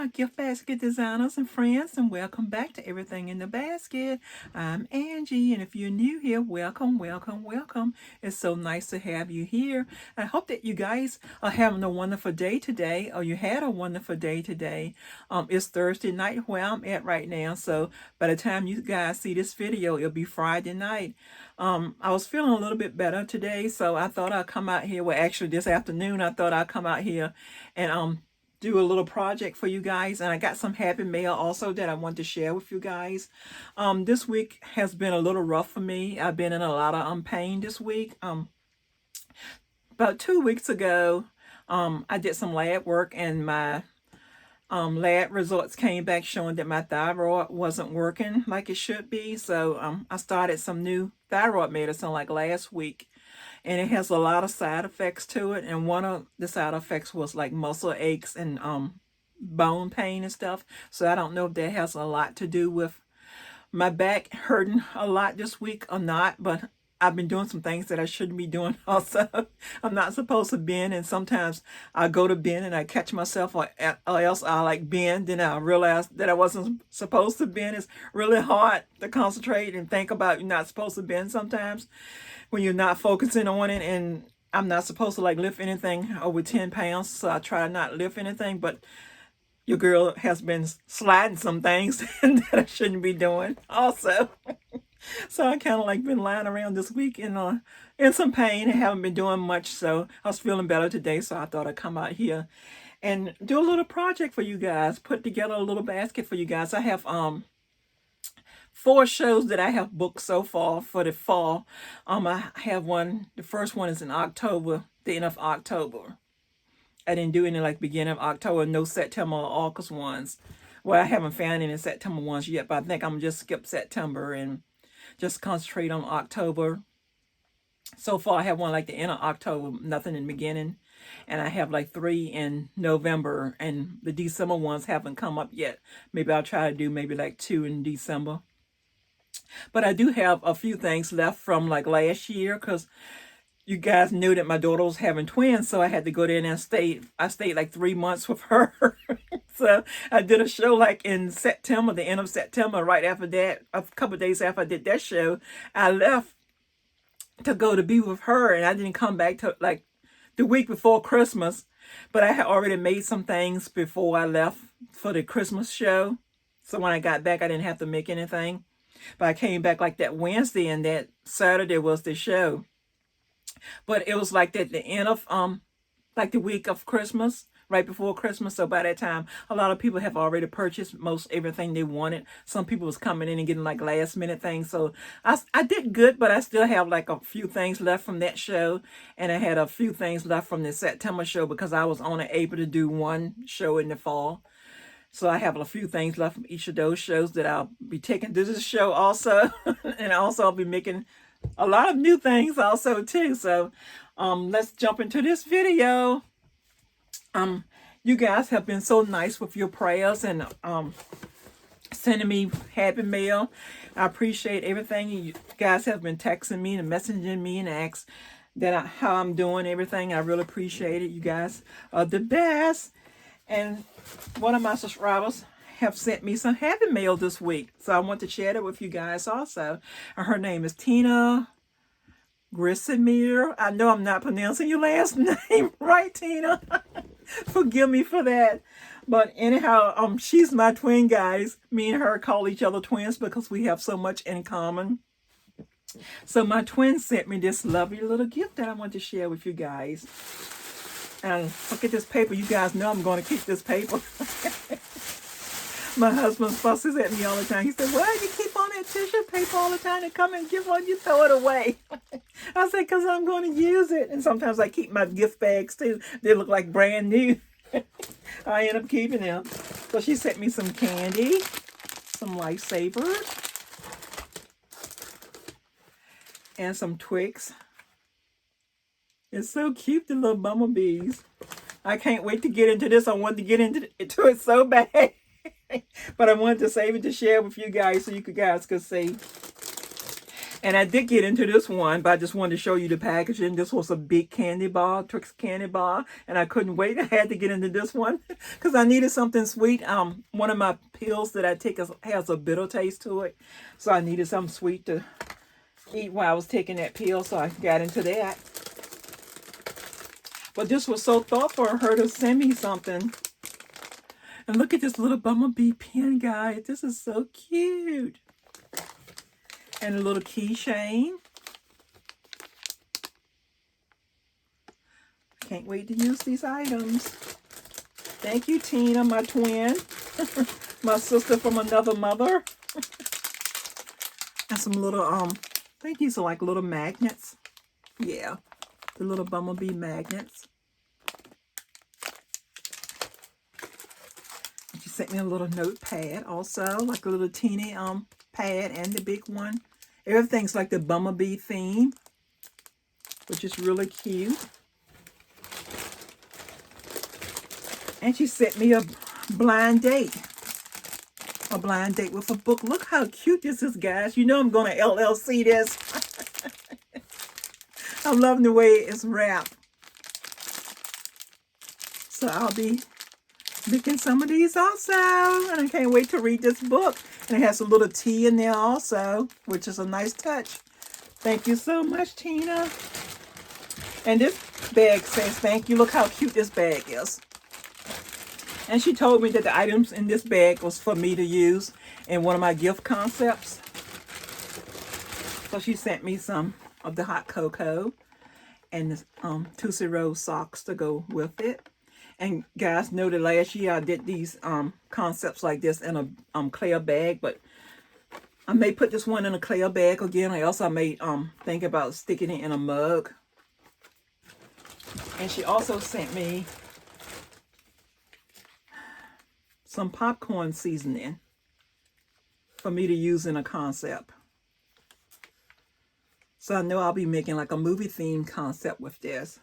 my gift basket designers and friends, and welcome back to Everything in the Basket. I'm Angie, and if you're new here, welcome, welcome, welcome. It's so nice to have you here. I hope that you guys are having a wonderful day today, or you had a wonderful day today. It's Thursday night where I'm at right now, so by the time you guys see this video, it'll be Friday night. I was feeling a little bit better today, so I thought I'd come out here. Well, actually, this afternoon, I thought I'd come out here and do a little project for you guys. And I got some happy mail also that I want to share with you guys. This week has been a little rough for me. I've been in a lot of pain this week. About 2 weeks ago, I did some lab work, and my lab results came back showing that my thyroid wasn't working like it should be. So I started some new thyroid medicine like last week, and it has a lot of side effects to it. And one of the side effects was like muscle aches and bone pain and stuff. So I don't know if that has a lot to do with my back hurting a lot this week or not, but I've been doing some things that I shouldn't be doing also. I'm not supposed to bend, and sometimes I go to bend and I catch myself, or else I like bend, and I realize that I wasn't supposed to bend. It's really hard to concentrate and think about you're not supposed to bend sometimes when you're not focusing on it. And I'm not supposed to like lift anything over 10 pounds, so I try not to lift anything, but your girl has been sliding some things that I shouldn't be doing also. So I kind of like been lying around this week in some pain and haven't been doing much. So I was feeling better today, so I thought I'd come out here and do a little project for you guys, put together a little basket for you guys. I have 4 shows that I have booked so far for the fall. I have one. The first one is in October, the end of October. I didn't do any like beginning of October, no September or August ones. Well, I haven't found any September ones yet, but I think I'm just skip September and just concentrate on October. So far, I have one like the end of October, nothing in the beginning. And I have like 3 in November, and the December ones haven't come up yet. Maybe I'll try to do maybe like 2 in December. But I do have a few things left from like last year, because you guys knew that my daughter was having twins, so I had to go there and I stayed like 3 months with her. So I did a show like in September, the end of September. Right after that, a couple of days after I did that show, I left to go to be with her, and I didn't come back to like the week before Christmas. But I had already made some things before I left for the Christmas show, so when I got back, I didn't have to make anything. But I came back like that Wednesday, and that Saturday was the show. But it was like that the end of like the week of Christmas, right before Christmas. So by that time, a lot of people have already purchased most everything they wanted. Some people was coming in and getting like last minute things. So I did good, but I still have like a few things left from that show, and I had a few things left from the September show because I was only able to do one show in the fall. So I have a few things left from each of those shows that I'll be taking to this show also. And also I'll be making a lot of new things also too. So let's jump into this video. You guys have been so nice with your prayers and sending me happy mail. I appreciate everything. You guys have been texting me and messaging me and ask that how I'm doing, everything. I really appreciate it. You guys are the best. And one of my subscribers have sent me some happy mail this week, so I want to share that with you guys also. And her name is Tina Grissimir. I know I'm not pronouncing your last name right, Tina. Forgive me for that. But anyhow, she's my twin, guys. Me and her call each other twins because we have so much in common. So my twin sent me this lovely little gift that I want to share with you guys. And look at this paper. You guys know I'm going to keep this paper. My husband fusses at me all the time. He said, "Why do you keep on that tissue paper all the time and come and get one, you throw it away?" I said, "Because I'm going to use it." And sometimes I keep my gift bags too. They look like brand new. I end up keeping them. So she sent me some candy, some Lifesavers, and some Twix. It's so cute, the little bumblebees. I can't wait to get into this. I wanted to get into it so bad. But I wanted to save it to share with you guys so you guys could see. And I did get into this one, but I just wanted to show you the packaging. This was a big candy bar, Twix candy bar, and I couldn't wait. I had to get into this one because I needed something sweet. One of my pills that I take has a bitter taste to it, so I needed something sweet to eat while I was taking that pill, so I got into that. But this was so thoughtful of her to send me something. And look at this little bumblebee pen, guys. This is so cute. And a little keychain. Can't wait to use these items. Thank you, Tina, my twin. My sister from another mother. And some little, I think these are like little magnets. Yeah, the little bumblebee magnets. She sent me a little notepad also, like a little teeny pad and the big one. Everything's like the bumblebee theme, which is really cute. And she sent me a blind date. A blind date with a book. Look how cute this is, guys. You know I'm going to LLC this. I'm loving the way it's wrapped. So I'll be making some of these also. And I can't wait to read this book. And it has a little tea in there also, which is a nice touch. Thank you so much, Tina. And this bag says thank you. Look how cute this bag is. And she told me that the items in this bag was for me to use in one of my gift concepts. So she sent me some of the hot cocoa and the Tootsie Roll socks to go with it. And guys know that last year I did these concepts like this in a clear bag, but I may put this one in a clear bag again, or else I may think about sticking it in a mug. And she also sent me some popcorn seasoning for me to use in a concept. So I know I'll be making like a movie themed concept with this.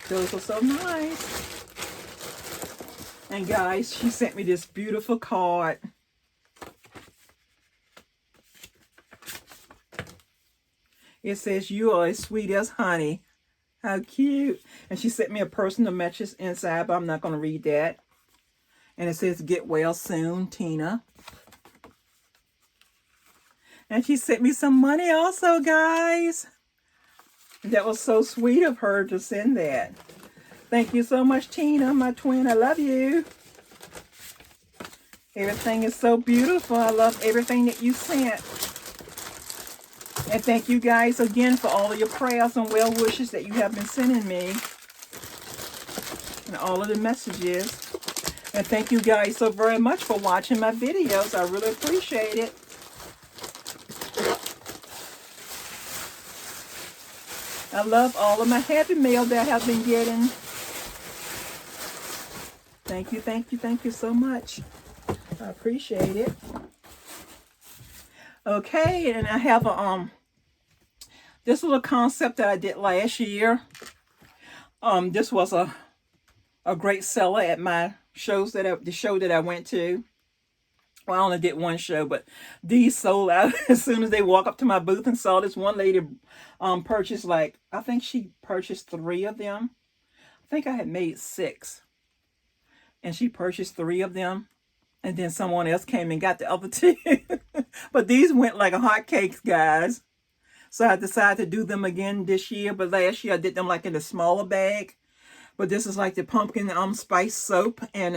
Those are so nice. And guys, she sent me this beautiful card. It says, "You are as sweet as honey." How cute. And she sent me a personal message inside, but I'm not going to read that. And it says, "Get well soon, Tina." And she sent me some money also, guys. That was so sweet of her to send that. Thank you so much, Tina, my twin. I love you. Everything is so beautiful. I love everything that you sent. And thank you guys again for all of your prayers and well wishes that you have been sending me. And all of the messages. And thank you guys so very much for watching my videos. I really appreciate it. I love all of my Happy Mail that I have been getting. Thank you, thank you, thank you so much. I appreciate it. Okay, and I have a this little concept that I did last year. This was a great seller at my shows the show that I went to. Well, I only did one show, but these sold out as soon as they walk up to my booth and saw this. One lady purchased I think she purchased 3 of them. I think I had made 6. And she purchased 3 of them. And then someone else came and got the other 2. But these went like a hotcakes, guys. So I decided to do them again this year. But last year I did them like in a smaller bag. But this is like the pumpkin spice soap and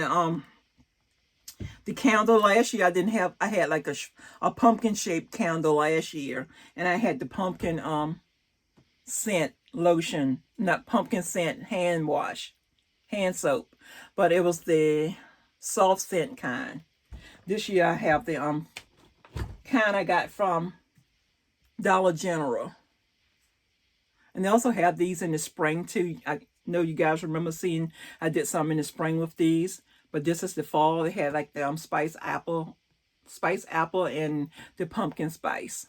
the candle. Last year I had like a pumpkin shaped candle last year, and I had the pumpkin scent lotion, not pumpkin scent hand soap, but it was the soft scent kind. This year I have the kind I got from Dollar General. And they also have these in the spring too. I know you guys remember seeing I did some in the spring with these. But this is the fall. They had like the spice apple and the pumpkin spice.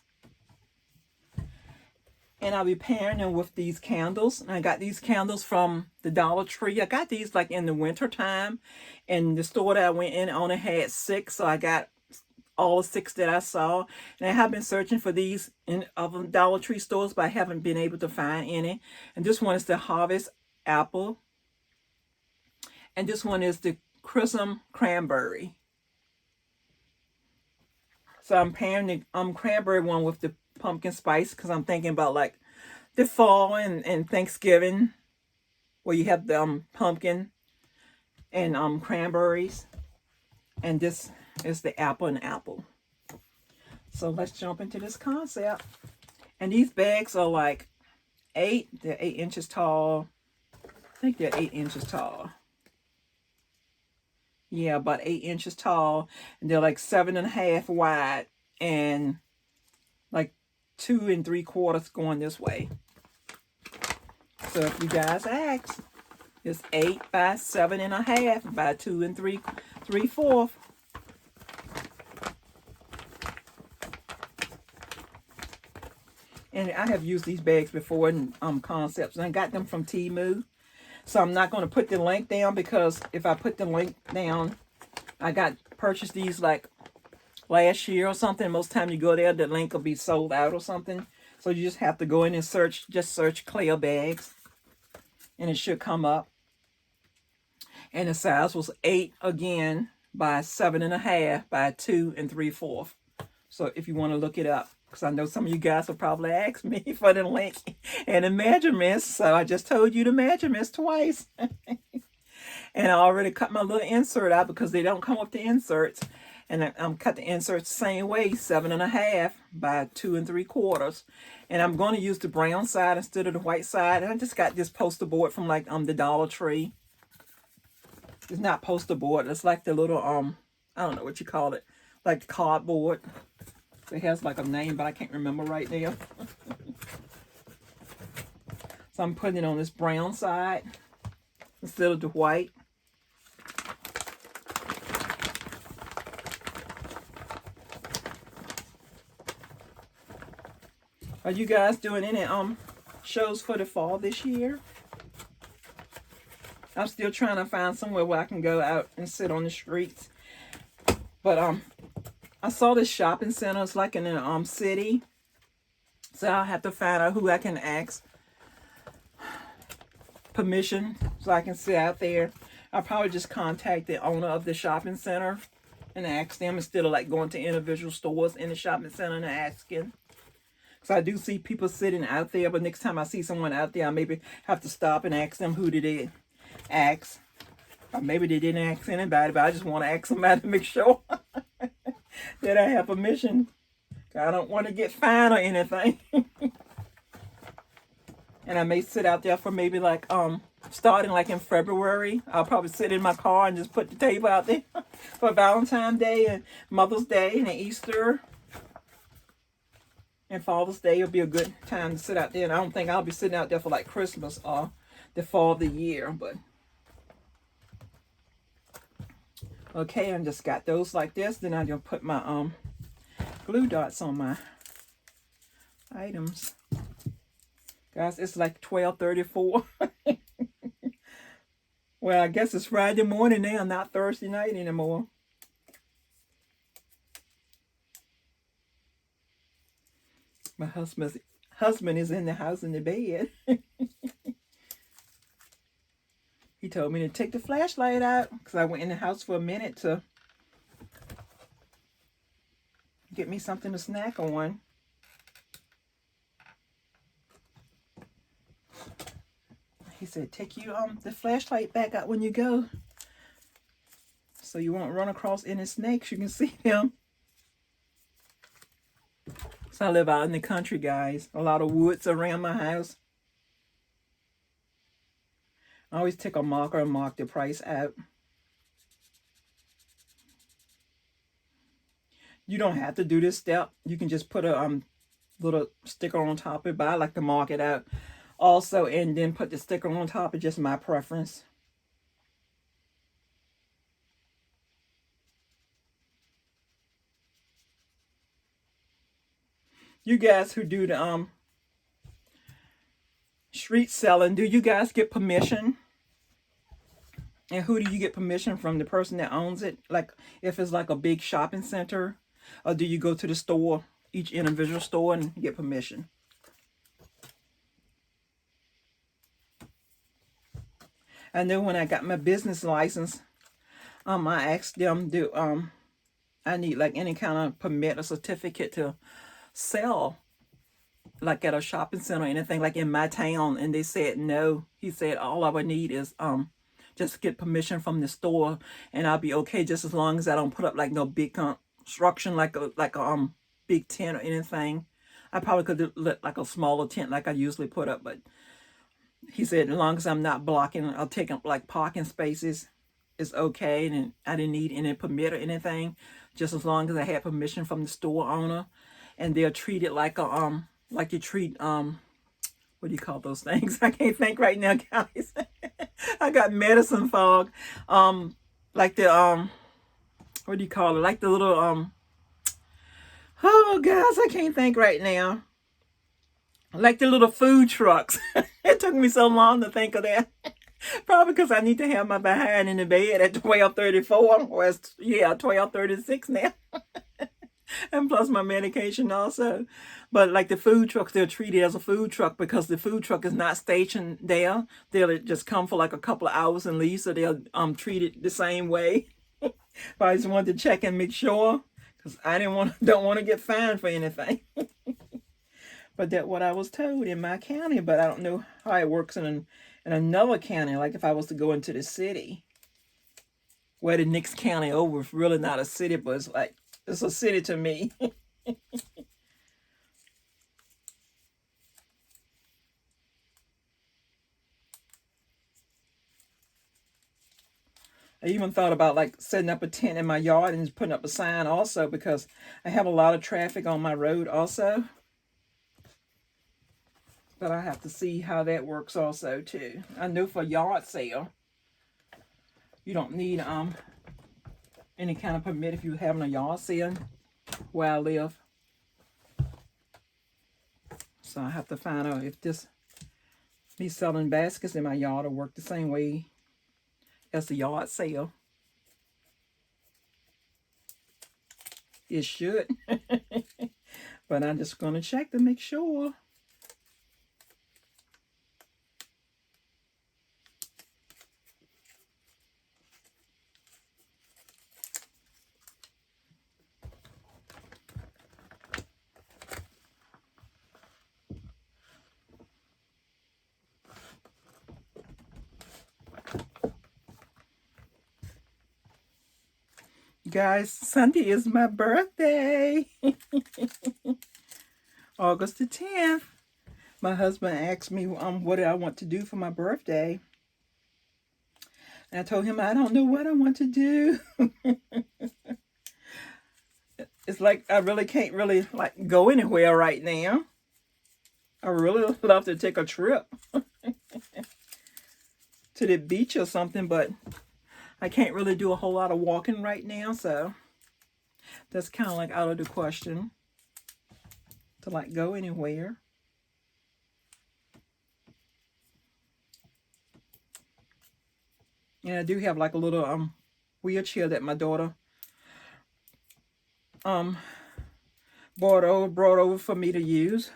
And I'll be pairing them with these candles. And I got these candles from the Dollar Tree. I got these like in the winter time. And the store that I went in only had 6. So I got all the 6 that I saw. And I have been searching for these in other Dollar Tree stores, but I haven't been able to find any. And this one is the Harvest Apple. And this one is the Chrism Cranberry. So I'm pairing the cranberry one with the pumpkin spice because I'm thinking about like the fall and Thanksgiving, where you have the pumpkin and cranberries. And this is the apple and apple. So let's jump into this concept. And these bags are like they're 8 inches tall. I think they're 8 inches tall. Yeah, about 8 inches tall. And they're like 7.5 wide and like 2 3/4 going this way. So if you guys ask, it's 8 by 7.5 by 2 3/4. And I have used these bags before in concepts, and I got them from Temu. So I'm not going to put the link down, because if I put the link down, I purchased these like last year or something. Most time you go there, the link will be sold out or something. So you just have to go in and search Claire bags, and it should come up. And the size was 8 again by 7.5 by 2 3/4. So if you want to look it up, because I know some of you guys will probably ask me for the link and the measurements. So I just told you the measurements twice. And I already cut my little insert out because they don't come with the inserts. And I'm cut the inserts the same way, 7.5 by 2 3/4. And I'm going to use the brown side instead of the white side. And I just got this poster board from like the Dollar Tree. It's not poster board. It's like the little I don't know what you call it, like the cardboard. It has like a name, but I can't remember right now. So I'm putting it on this brown side instead of the white. Are you guys doing any shows for the fall this year? I'm still trying to find somewhere where I can go out and sit on the streets. But I saw this shopping center. It's like in a city. So I'll have to find out who I can ask permission so I can sit out there. I'll probably just contact the owner of the shopping center and ask them, instead of like going to individual stores in the shopping center and asking. So I do see people sitting out there, but next time I see someone out there, I maybe have to stop and ask them who did they ask. Or maybe they didn't ask anybody, but I just want to ask somebody to make sure that I have permission. I don't want to get fined or anything. And I may sit out there for maybe like starting like in February. I'll probably sit in my car and just put the table out there for Valentine's Day and Mother's Day and Easter. And Father's Day will be a good time to sit out there. And I don't think I'll be sitting out there for like Christmas or the fall of the year. But okay, I just got those like this. Then I'm going to put my glue dots on my items. Guys, it's like 12:34. Well, I guess it's Friday morning now, not Thursday night anymore. My husband is in the house in the bed. He told me to take the flashlight out because I went in the house for a minute to get me something to snack on. He said, take you the flashlight back out when you go, so you won't run across any snakes. You can see them. So I live out in the country, guys. A lot of woods around my house. I always take a marker and mark the price out. You don't have to do this step. You can just put a little sticker on top of it, but I like to mark it out also and then put the sticker on top. It's just my preference. You guys who do the street selling, do you guys get permission? And who do you get permission from? The person that owns it? Like if it's like a big shopping center. Or do you go to the store, each individual store, and get permission? I know when I got my business license, I asked them, do I need like any kind of permit or certificate to sell, like at a shopping center or anything like in my town? And they said no. He said all I would need is just get permission from the store, and I'll be okay, just as long as I don't put up like no big construction, like a big tent or anything. I probably could let like a smaller tent like I usually put up, but he said as long as I'm not blocking or taking up like parking spaces, it's okay. And I didn't need any permit or anything, just as long as I had permission from the store owner. And they'll treat it like you treat what do you call those things? I can't think right now, guys. I got medicine fog. Like the what do you call it? Like the little oh guys, I can't think right now. Like the little food trucks. It took me so long to think of that. Probably because I need to have my behind in the bed at 12:34. Or it's, yeah, 12:36 now. And plus my medication also. But like the food trucks, they'll treat it as a food truck because the food truck is not stationed there. They'll just come for like a couple of hours and leave, so they'll treat it the same way. But I just wanted to check and make sure, because I don't want to get fined for anything. But that's what I was told in my county. But I don't know how it works in another county. Like if I was to go into the city, where the next county over is really not a city, but it's like it's a city to me. I even thought about like setting up a tent in my yard and just putting up a sign also, because I have a lot of traffic on my road also. But I have to see how that works also too. I know for yard sale, you don't need any kind of permit if you're having a yard sale where I live. So I have to find out if me selling baskets in my yard will work the same way as the yard sale. It should. But I'm just going to check to make sure. Guys, Sunday is my birthday. August the 10th. My husband asked me what did I want to do for my birthday. And I told him I don't know what I want to do. It's like I really can't really like go anywhere right now. I really love to take a trip to the beach or something, but I can't really do a whole lot of walking right now, so that's kind of like out of the question to like go anywhere. And I do have like a little wheelchair that my daughter brought over for me to use.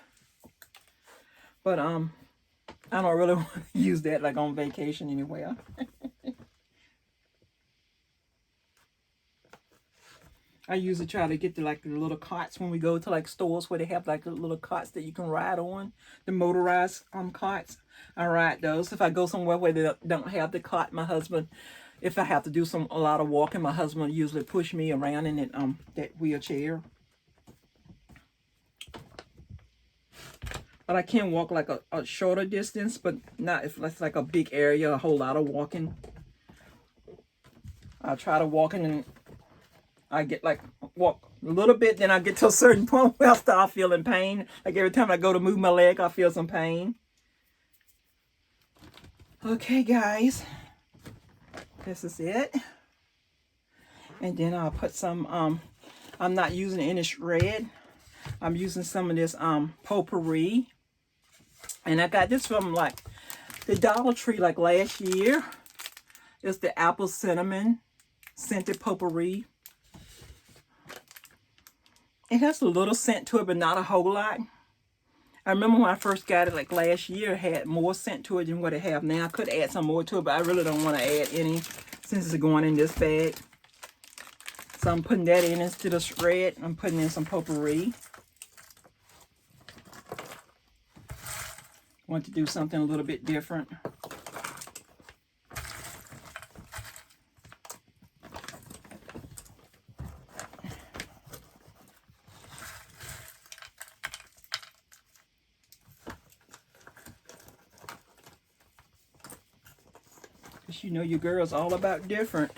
But I don't really want to use that like on vacation anywhere. I usually try to get to like the little carts when we go to like stores where they have like the little carts that you can ride on, the motorized carts. I ride those. If I go somewhere where they don't have the cart, my husband, if I have to do a lot of walking, my husband usually push me around in that wheelchair. But I can walk like a shorter distance, but not if it's like a big area, a whole lot of walking. I try to walk in and I get like walk a little bit, then I get to a certain point where I start feeling pain. Like every time I go to move my leg, I feel some pain. Okay, guys, this is it. And then I'll put some, I'm not using any shred. I'm using some of this potpourri. And I got this from like the Dollar Tree like last year. It's the apple cinnamon scented potpourri. It has a little scent to it, but not a whole lot. I remember when I first got it, like last year, it had more scent to it than what it have now. I could add some more to it, but I really don't want to add any since it's going in this bag. So I'm putting that in instead of shred. I'm putting in some potpourri. Want to do something a little bit different. Because you know your girl's all about different.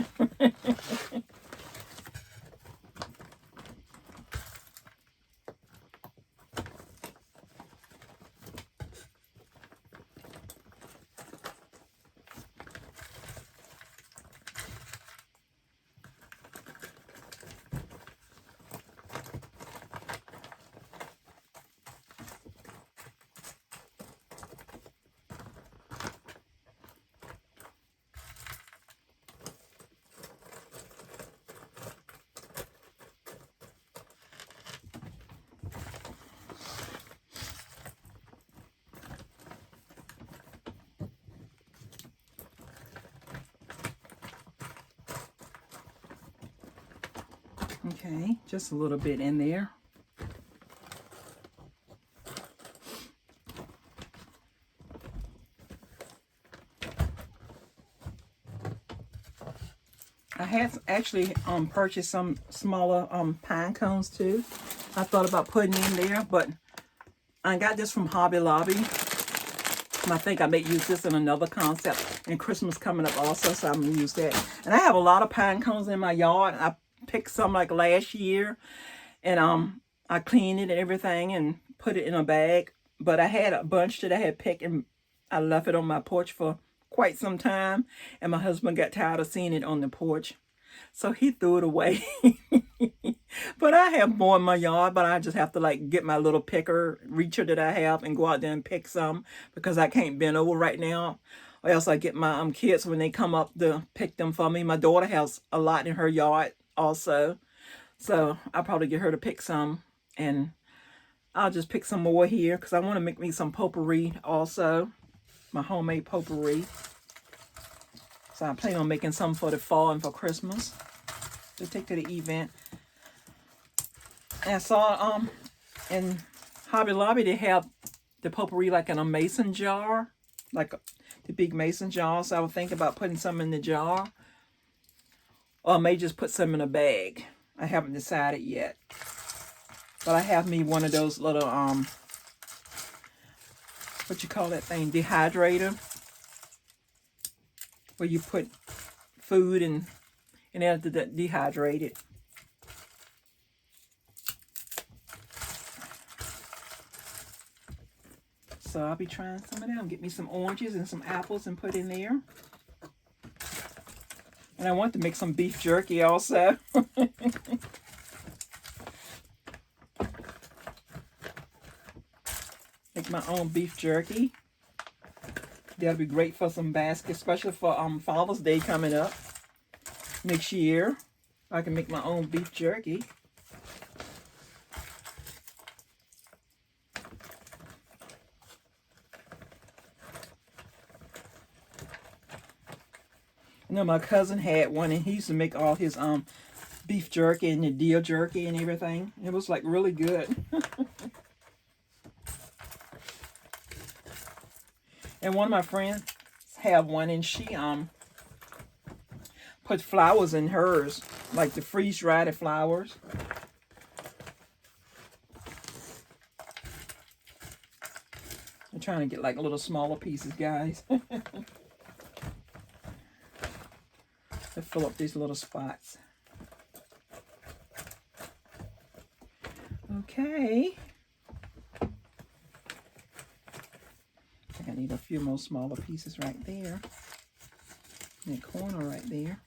Okay, just a little bit in there. I had actually purchased some smaller pine cones too. I thought about putting in there, but I got this from Hobby Lobby. And I think I may use this in another concept. And Christmas coming up also, so I'm going to use that. And I have a lot of pine cones in my yard. I picked some like last year. And I cleaned it and everything and put it in a bag. But I had a bunch that I had picked and I left it on my porch for quite some time. And my husband got tired of seeing it on the porch. So he threw it away. But I have more in my yard, but I just have to like get my little picker reacher that I have and go out there and pick some because I can't bend over right now. Or else I get my kids when they come up to pick them for me. My daughter has a lot in her yard also. So I'll probably get her to pick some. And I'll just pick some more here because I want to make me some potpourri also. My homemade potpourri. So I plan on making some for the fall and for Christmas to take to the event. And I saw in Hobby Lobby they have the potpourri like in a mason jar, like the big mason jar. So I was thinking about putting some in the jar, or I may just put some in a bag. I haven't decided yet. But I have me one of those little what you call that thing, dehydrator, where you put food and have to dehydrate it. So I'll be trying some of them. Get me some oranges and some apples and put in there. And I want to make some beef jerky also. Make my own beef jerky. That'll be great for some baskets, especially for Father's Day coming up next year. I can make my own beef jerky. I know my cousin had one, and he used to make all his beef jerky and the deer jerky and everything. It was like really good. And one of my friends have one, and she put flowers in hers, like the freeze-dried flowers. I'm trying to get like little smaller pieces, guys. To fill up these little spots. Okay. I need a few more smaller pieces right there. In the corner right there.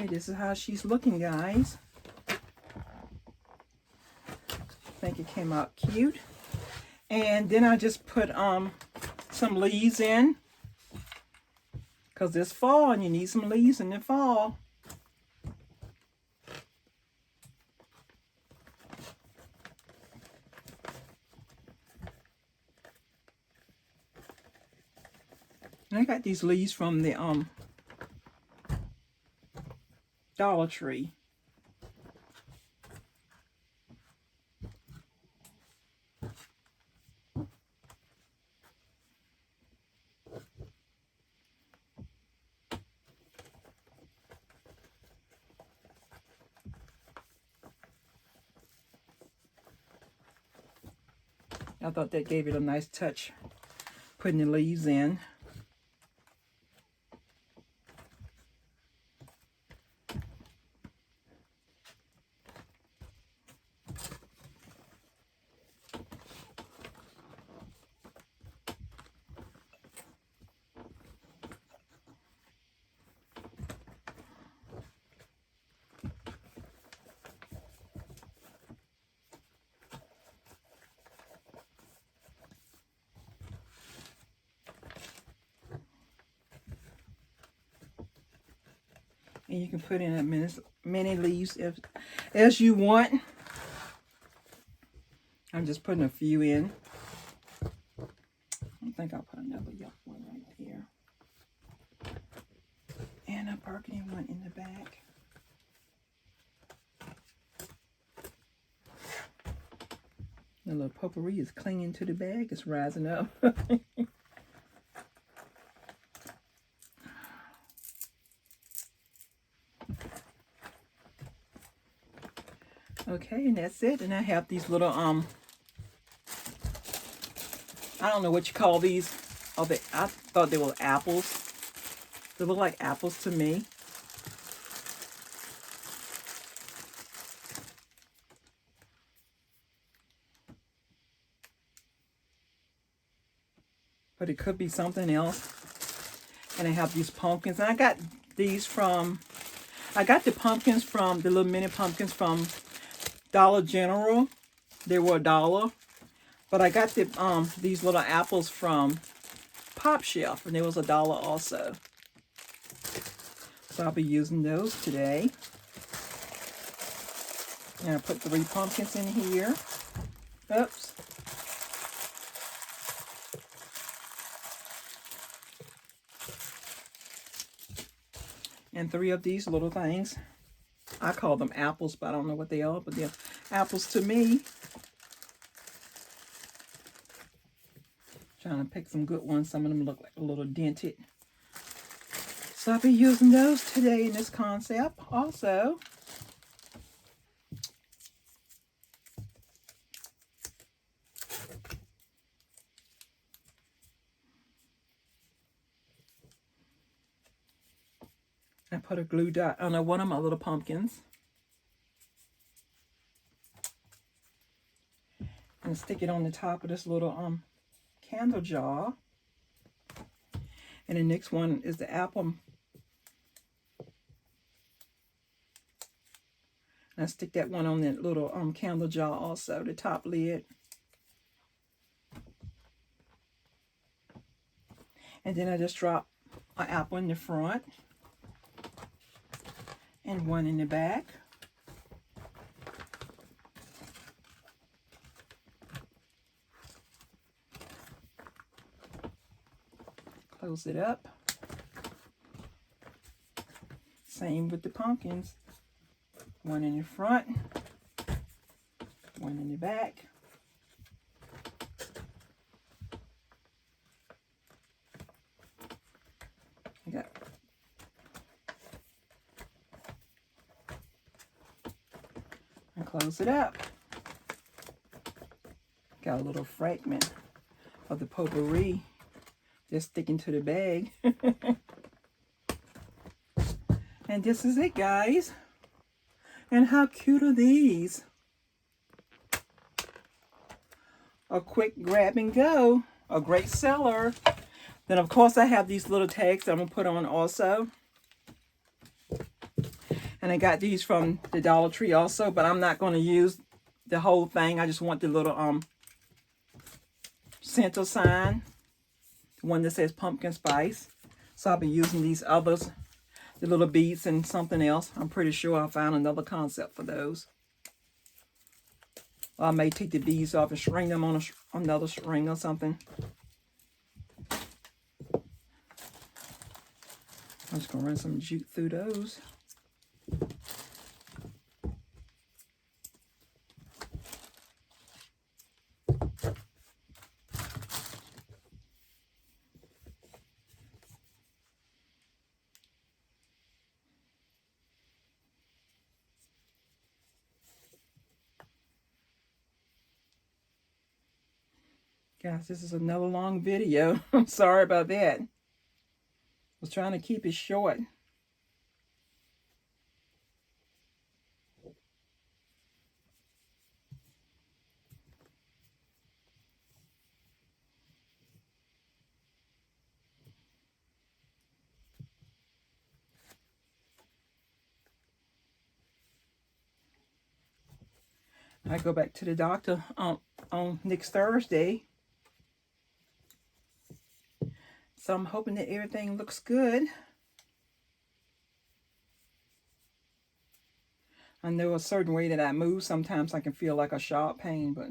Okay, this is how she's looking, guys. I think it came out cute. And then I just put some leaves in, because it's fall and you need some leaves in the fall. And I got these leaves from the Dollar Tree. I thought that gave it a nice touch, putting the leaves in. And you can put in as many leaves as you want. I'm just putting a few in. I think I'll put another yellow one right here. And a burgundy one in the back. The little potpourri is clinging to the bag. It's rising up. Okay, and that's it. And I have these little, I don't know what you call these. Oh, I thought they were apples. They look like apples to me. But it could be something else. And I have these pumpkins. And I got these from, I got the pumpkins from, the little mini pumpkins from Dollar General. They were $1. But I got the these little apples from Pop Shelf, and they was $1 also. So I'll be using those today. And I put 3 pumpkins in here. Oops. And 3 of these little things. I call them apples, but I don't know what they are, but they're apples to me. Trying to pick some good ones. Some of them look like a little dented. So I'll be using those today in this concept also. I put a glue dot on one of my little pumpkins. And stick it on the top of this little candle jar. And the next one is the apple. And I stick that one on that little candle jar also, the top lid. And then I just drop an apple in the front. And one in the back. Close it up. Same with the pumpkins. One in the front, one in the back. And close it up. Got a little fragment of the potpourri just sticking to the bag. And this is it, guys. And how cute are these? A quick grab and go. A great seller. Then, of course, I have these little tags I'm going to put on also. And I got these from the Dollar Tree also, but I'm not going to use the whole thing. I just want the little center sign, the one that says pumpkin spice. So I'll be using these others, the little beads and something else. I'm pretty sure I found another concept for those. Or I may take the beads off and string them on another string or something. I'm just going to run some jute through those. Guys, this is another long video. I'm sorry about that. I was trying to keep it short. I go back to the doctor on next Thursday. So I'm hoping that everything looks good. I know a certain way that I move, sometimes I can feel like a sharp pain, but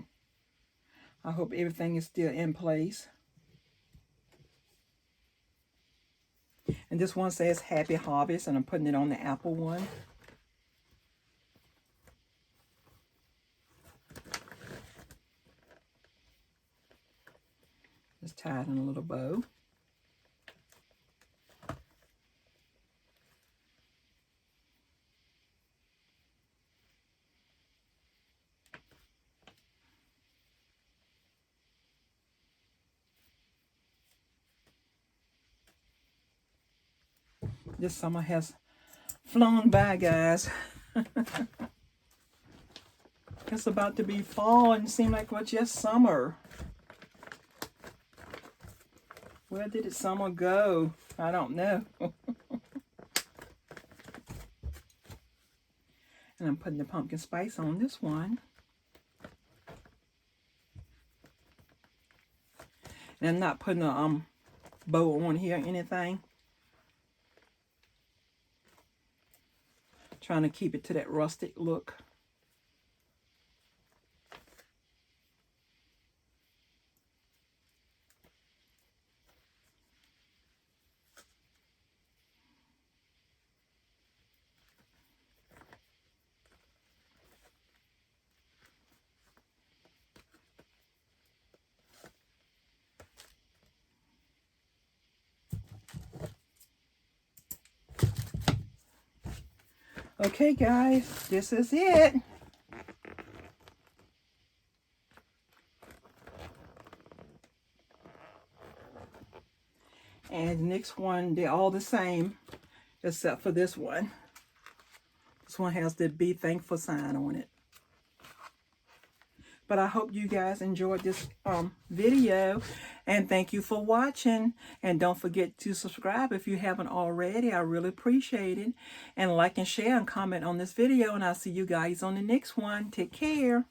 I hope everything is still in place. And this one says Happy Harvest, and I'm putting it on the apple one. Just tie it in a little bow. This summer has flown by, guys. It's about to be fall and it seemed like it's just summer. Where did the summer go? I don't know. And I'm putting the pumpkin spice on this one. And I'm not putting a bow on here or anything. Trying to keep it to that rustic look. Okay, guys, this is it. And the next one, they're all the same, except for this one. This one has the Be Thankful sign on it. But I hope you guys enjoyed this video, and thank you for watching. And don't forget to subscribe if you haven't already. I really appreciate it. And like and share and comment on this video, and I'll see you guys on the next one. Take care.